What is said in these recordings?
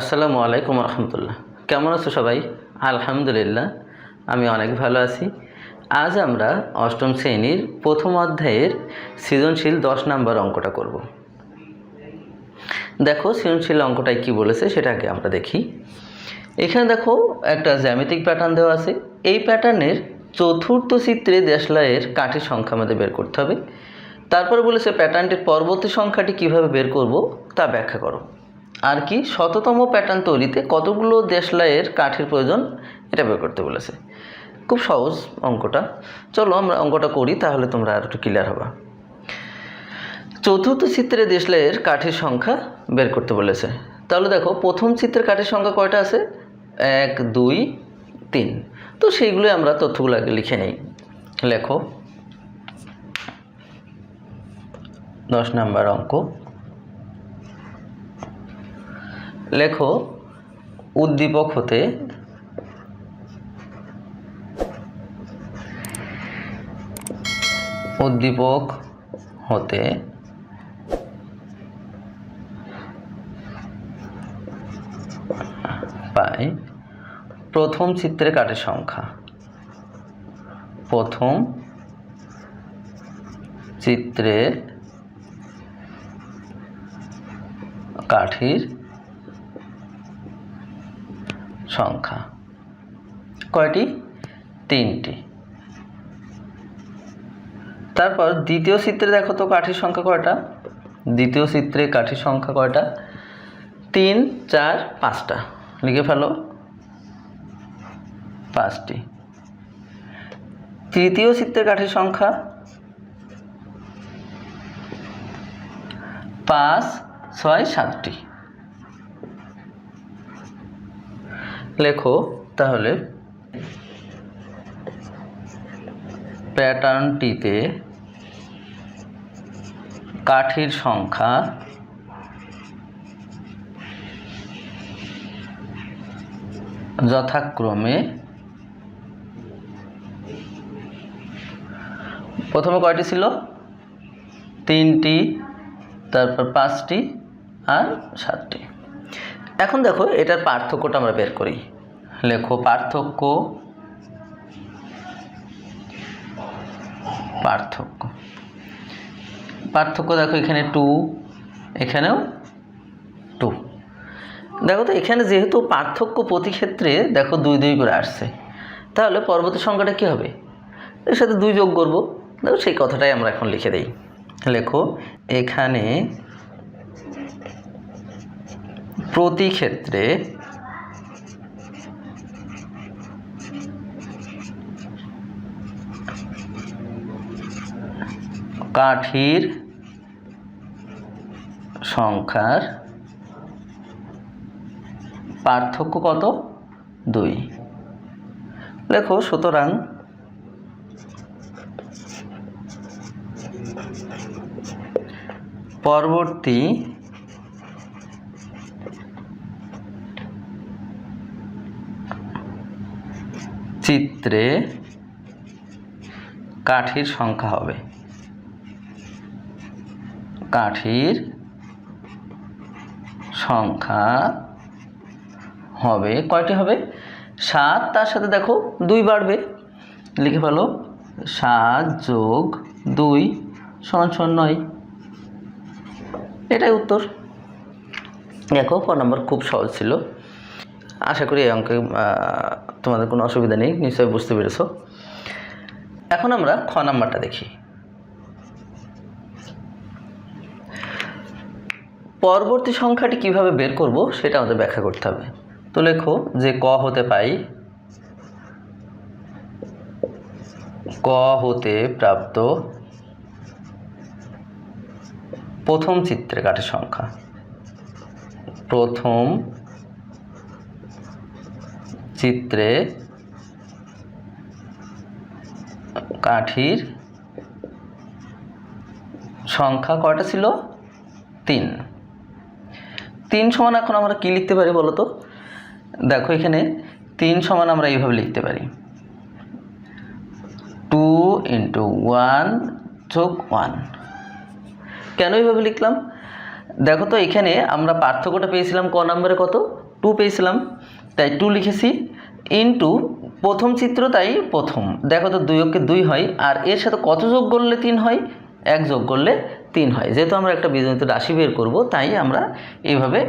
আসসালামু আলাইকুম রহমতুল্লাহ। কেমন আছো সবাই? আলহামদুলিল্লাহ, আমি অনেক ভালো আছি। আজ আমরা অষ্টম শ্রেণীর প্রথম অধ্যায়ের সৃজনশীল 10 নম্বর অঙ্কটা করব। দেখো সৃজনশীল অঙ্কটায় কি বলেছে সেটা আগে আমরা দেখি। এখানে দেখো একটা জ্যামিতিক প্যাটার্ন দেওয়া আছে। এই প্যাটার্নের চতুর্থ চিত্রে দেশলাইয়ের কাঠির সংখ্যা আমাদের বের করতে হবে। তারপরে বলেছে প্যাটার্নটির পরবর্তী সংখ্যাটি কিভাবে বের করব তা ব্যাখ্যা করো। আর কি শততম প্যাটার্ন তৈরিতে কতগুলো দেশলাইয়ের কাঠির প্রয়োজন এটা বের করতে বলেছে। খুব সহজ অঙ্কটা, চলো আমরা অঙ্কটা করি, তাহলে তোমরা আর একটু ক্লিয়ার হবে। চতুর্থ চিত্রে দেশলাইয়ের কাঠির সংখ্যা বের করতে বলেছে। তাহলে দেখো প্রথম চিত্রের কাঠির সংখ্যা কয়টা আছে? 1 2 3। তো সেইগুলো আমরা তথ্যগুলো আগে লিখে নেই। লেখো 10 নম্বর অঙ্ক। লেখো উদ্দীপক হতে পাই প্রথম চিত্রে কাঠির সংখ্যা। প্রথম চিত্রে কাঠির সংখ্যা কয়টি? 3টি। তারপর দ্বিতীয় চিত্রে দেখো তো কাঠির সংখ্যা কয়টা? দ্বিতীয় চিত্রে কাঠির সংখ্যা কয়টা? 3 4 5টা। লিখে ফেলো 5টি। তৃতীয় চিত্রের কাঠির সংখ্যা 5 6 7টি। লেখো তাহলে প্যাটার্নটিতে কাঠির সংখ্যা যথাক্রমে প্রথমে কয়টি ছিল? 3টি, তারপর 5টি আর 7টি। এখন দেখো এটার পার্থক্যটা আমরা বের করি। লেখো পার্থক্য দেখো এখানে 2, এখানেও 2। দেখো তো এখানে যেহেতু পার্থক্য প্রতি ক্ষেত্রে দেখো 2 2 করে আসছে, তাহলে পরবর্তী সংখ্যাটা কি হবে? এর সাথে 2 যোগ করব। দেখো সেই কথাটাই আমরা এখন লিখে দেই। লেখো এখানে প্রতি ক্ষেত্রে কাঠির সংখ্যার পার্থক্য কত? 2। লেখো সুতরাং পরবর্তী চিত্রে কাঠির সংখ্যা হবে কয়টি হবে? 7, তার সাথে দেখো 2 বাড়বে। লিখে ফেলো 7 যোগ 2 সমান 9। এটাই উত্তর। দেখো ক নম্বর খুব সহজ ছিল। আশা করি এই অঙ্কে তোমাদের কোনো অসুবিধা নেই, নিশ্চয়ই বুঝতে পেরেছো। এখন আমরা খ নাম্বারটা দেখি। পরবর্তী সংখ্যাটি কিভাবে বের করব সেটা আমাদের ব্যাখ্যা করতে হবে। তো লেখো যে ক হতে প্রাপ্ত প্রথম চিত্রে কাঠির সংখ্যা। প্রথম চিত্রে কাঠির সংখ্যা কয়টা ছিল? 3। 3 সমান এখন আমরা কি লিখতে পারি বলো তো? দেখো এখানে 3 সমান আমরা এইভাবে লিখতে পারি 2 × 1 যোগ 1। কেন এইভাবে লিখলাম? দেখো তো এখানে আমরা পার্থক্যটা পেয়েছিলাম ক নম্বরে কত? 2 পেয়েছিলাম, তাই 2 লিখেছি, ইনটু প্রথম চিত্র তাই প্রথম, দেখো তো 2 অক্ষে 2 হয়, আর এর সাথে কত যোগ করলে 3 হয়, 1 যোগ করলে 3 হয়। যেহেতু আমরা একটা বীজগণিত রাশি বের করব, তাই আমরা এইভাবে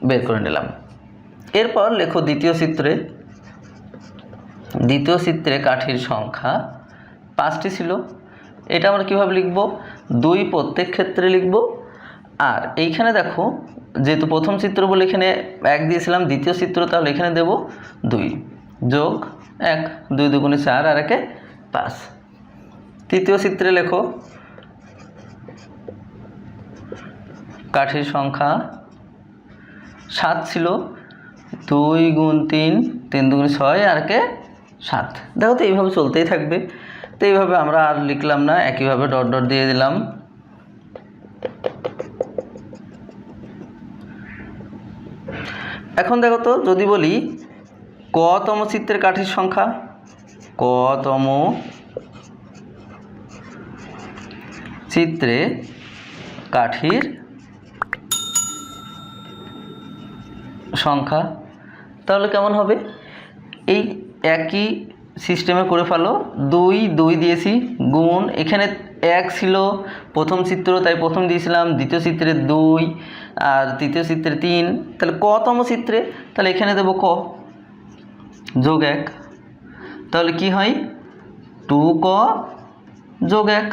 বের করে নিলাম। এরপর লেখো দ্বিতীয় চিত্রে কাঠির সংখ্যা 5টি ছিল। এটা আমরা কীভাবে লিখব, 2 প্রত্যেক ক্ষেত্রে লিখব। আর এইখানে দেখো, যেহেতু প্রথম চিত্র বলে এখানে 1 দিয়েছিলাম, দ্বিতীয় চিত্র তাহলে এখানে দেব 2 যোগ 1, 2 2 4 আর 1 5। তৃতীয় চিত্রে লেখো কাঠির সংখ্যা 7 ছিল, 2 গুণ 3, 3 2 6 আর 7। দেখো তো এইভাবে চলতেই থাকবে। তো এইভাবে আমরা আর লিখলাম না, একইভাবে ডট ডট দিয়ে দিলাম। এখন দেখো তো, যদি বলি কতম চিত্রের কাঠির সংখ্যা, কতম চিত্রে কাঠির সংখ্যা, তাহলে কেমন হবে, এই একই সিস্টেমে করে ফেলো। 2 2 দিয়েছি, গুণ এখানে 1 ছিল প্রথম চিত্র তাই প্রথম দিয়েছিলাম, দ্বিতীয় চিত্রে 2 আর তৃতীয় চিত্রে 3, তাহলে কতম চিত্রে, তাহলে এখানে দেব ক যোগ 1, তাহলে কি হয় 2ক যোগ 1,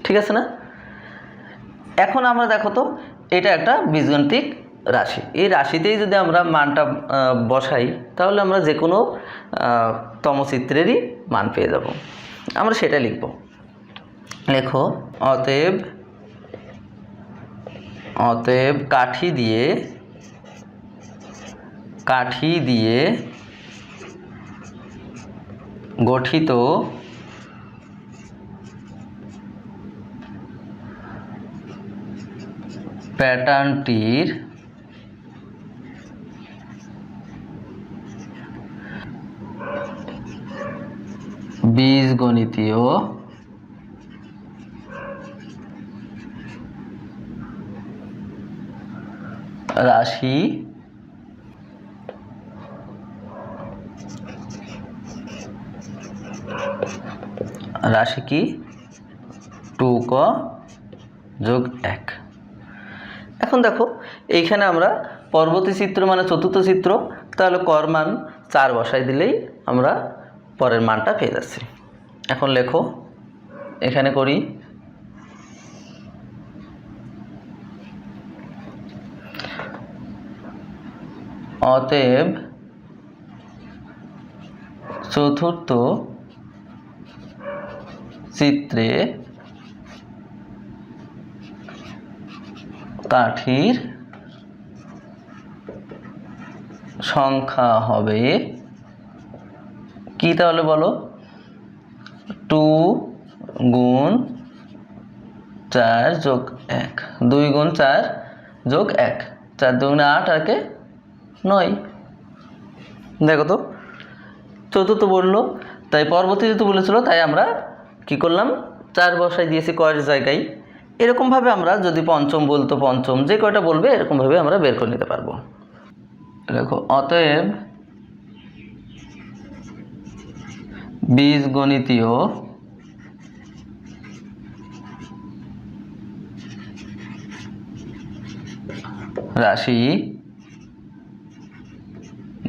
ঠিক আছে না? এখন আমরা দেখো তো, এটা একটা বীজগাণিতিক রাশি, এই রাশিতেই যদি আমরা মানটা বসাই তাহলে আমরা যে কোনো তমচিত্রেরই মান পেয়ে যাব। আমরা সেটা লিখব। লেখো অতএব কাঠি দিয়ে গঠিত প্যাটার্নটির বীজগণিতীয় রাশি কি 2ক যোগ 1। এখন দেখো, এইখানে আমরা পরবর্তী চিত্র মানে চতুর্থ চিত্র, তাহলে কর মান 4 বসাই দিলেই আমরা পরের মানটা পেয়ে যাচ্ছি। এখন লেখো, এখানে করি অতএব চতুর্থ চিত্রে কাঠির সংখ্যা হবে কি, তাহলে বলো 2 গুণ 4 যোগ 1, 2 গুণ 4 যোগ 1, 4 2 8 আর 9। দেখো তো চতুর্থ বললো, তাই পরবর্তী যেহেতু বলেছিল তাই আমরা কি করলাম, 4 বসাই দিয়েছি কয়ের জায়গায়। এরকমভাবে আমরা যদি পঞ্চম বলতো পঞ্চম, যে কয়টা বলবে এরকমভাবে আমরা বের করে নিতে পারবো। দেখো অতএব বীজগণিতীয় রাশি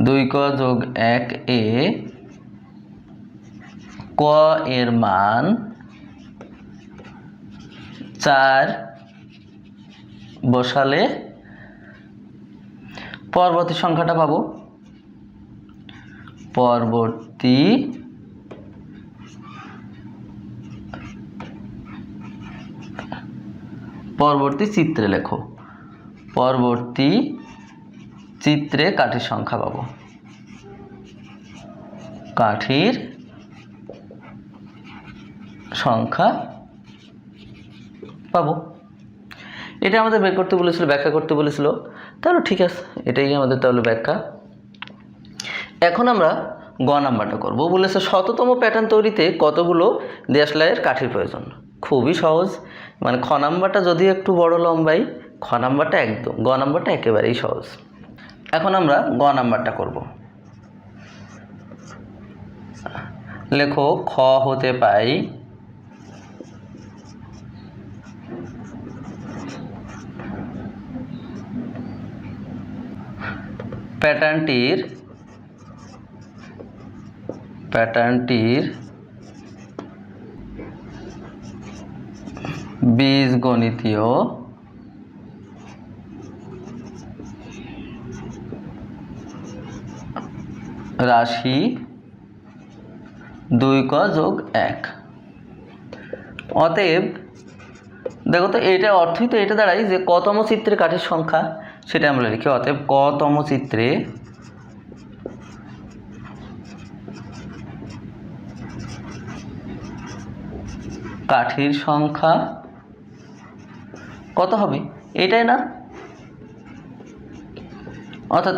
2ক যোগ 1 এ ক এর মান 4 বসালে পরবর্তী সংখ্যাটা পাবো। পরবর্তী চিত্রে লেখো, পরবর্তী চিত্রে কাঠির সংখ্যা পাবো, কাঠির সংখ্যা পাবো। এটা আমাদের বের করতে বলেছিল, ব্যাখ্যা করতে বলেছিল, তাহলে ঠিক আছে, এটাই আমাদের তাহলে ব্যাখ্যা। এখন আমরা গ নাম্বারটা করবো। বলেছে শততম প্যাটার্ন তৈরিতে কতগুলো দেশলাইয়ের কাঠির প্রয়োজন। খুবই সহজ, মানে খ নাম্বারটা যদি একটু বড় লম্বাই, খ নাম্বারটা একদম, গ নাম্বারটা একেবারেই সহজ। এখন আমরা গ নাম্বারটা করব। লেখো খ হতে পাই প্যাটার্নটির বীজগণিতীয় রাশি 2ক যোগ 1। অতএব দেখো তো এটা অর্থই তো এটা দাঁড়ায় যে কতম চিত্রে কাঠির সংখ্যা সেটা আমরা লিখি। অতএব কতম চিত্রে কাঠির সংখ্যা কত হবে, এটাই না? অর্থাৎ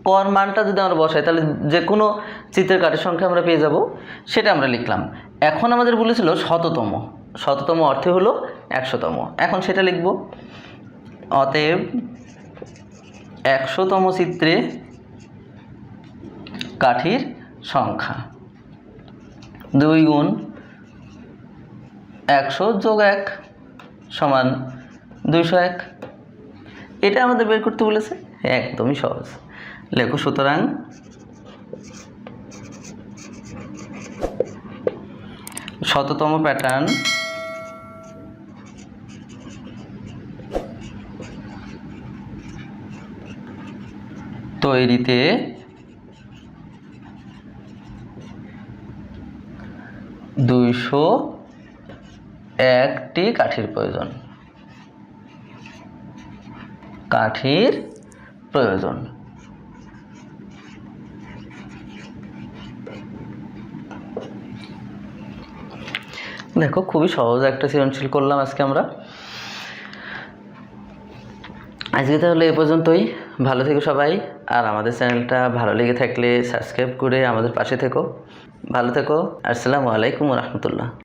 কর মানটা যদি আমরা বসাই তাহলে যে কোনো চিত্রের কাঠির সংখ্যা আমরা পেয়ে যাব, সেটা আমরা লিখলাম। এখন আমাদের বলেছিল শততম, শততম অর্থে হলো 100তম। এখন সেটা লিখব। অতএব 100তম চিত্রে কাঠির সংখ্যা 2 গুণ 100 যোগ 1 সমান 201। এটা আমাদের বের করতে বলেছে, একদমই সহজ। লেখো সুতরাং শততম প্যাটার্ন তৈরিতে 201টি কাঠির প্রয়োজন। দেখো খুবই সহজ একটা সৃজনশীল করলাম আজকে আমরা। আজকে তাহলে এ পর্যন্তই। ভালো থেকো সবাই, আর আমাদের চ্যানেলটা ভালো লেগে থাকলে সাবস্ক্রাইব করে আমাদের পাশে থেকো। ভালো থেকো। আসসালামু আলাইকুম ওয়া রাহমাতুল্লাহ।